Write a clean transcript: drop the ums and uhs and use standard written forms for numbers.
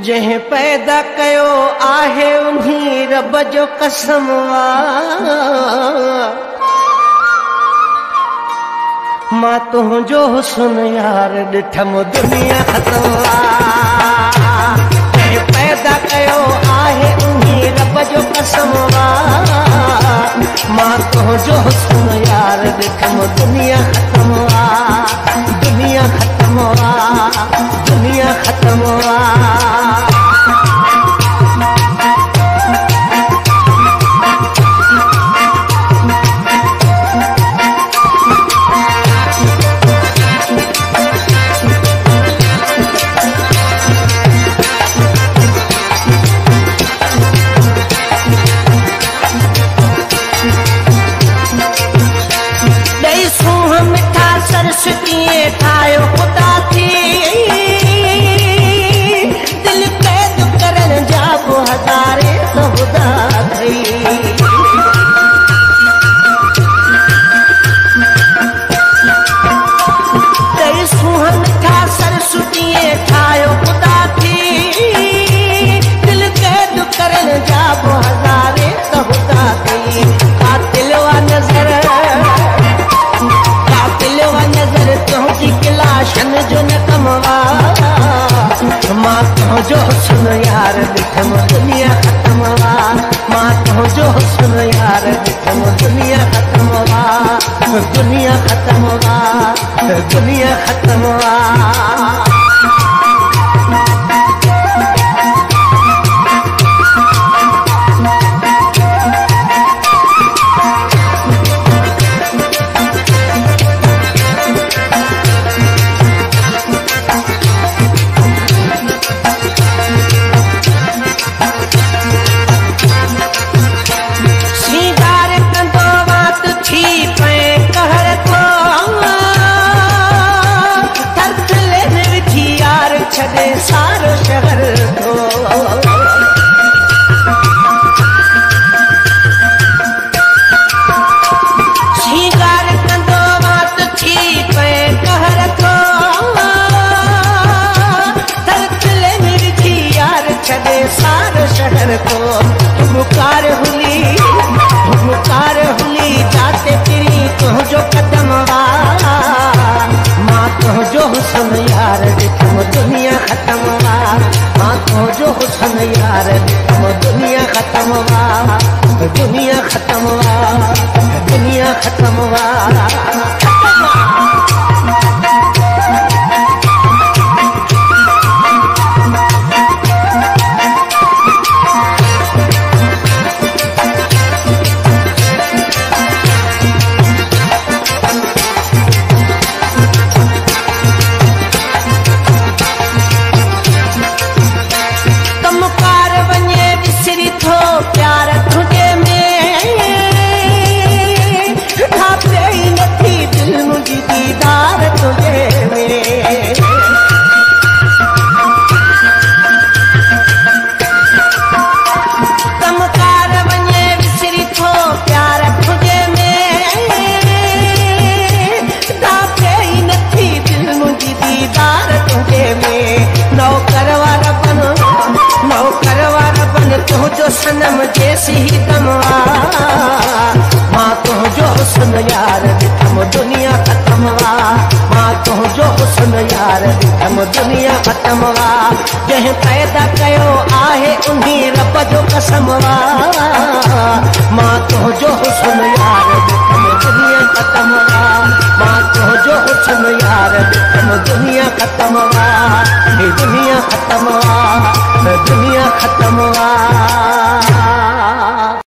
जंहिं पैदा कयो आहे उन्हीं रब जो कसम मां तुंहिंजो हुस्न यार ॾिठम दुनिया ख़तम जंहिं पैदा कयो आहे उन्हीं रब जो कसम मां तुंहिंजो हुस्न यार ॾिठम दुनिया ख़तम दुनिया ख़तम दुनिया ख़तम ठाहियो ख़ुदा थी दिल कैद करण जा बि हज़ारे ख़ुदा थई दई सुहन था सरस्वतीअ ठाहियो ख़ुदा थी दिल कैद करण जा बि हज़ारे ख़ुदा थई कातिल वा नज़र तुंहिंजी क्लाशन जो न कमवा मां तुंहिंजो हुस्न यार ॾिठम दुनिया ख़तम मां तुंहिंजो हुस्न यार ॾिठम दुनिया ख़तम दुनिया ख़तम दुनिया ख़तम छॾे सारो शहर थो श्रृंगार कंदो वात थी पए कहर थो धरतले में विझी यार छॾे सारो शहर थो मुकार हुली जाते फिरी तुंहिंजो कदम मां तुंहिंजो हुस्न यार ॾिठम दुनिया ख़तम मां तुंहिंजो हुस्न यार ॾिठम दुनिया ख़तम दुनिया ख़तम दुनिया ख़तम प्यार तुझे में ठापे ही नथी दिल मुझी दीदार तुझे में कमकार वञे विसरी थो प्यार तुझे में ठापे ही नथी दिल मुझी दीदार तुझे में नौकर वारा बन तुंहिंजो सनम जैसी ही दम मां तुंहिंजो हुस्न यार ॾिठम दुनिया ख़तम मां तुंहिंजो हुस्न यार ॾिठम दुनिया ख़तम जंहिं पैदा कयो आहे उन्हीं रब जो कसम मां तुंहिंजो हुस्न यार ॾिठम दुनिया ख़तम मां तुंहिंजो हुस्न यार ॾिठम दुनिया ख़तम दुनिया ख़तम दुनिया ख़तम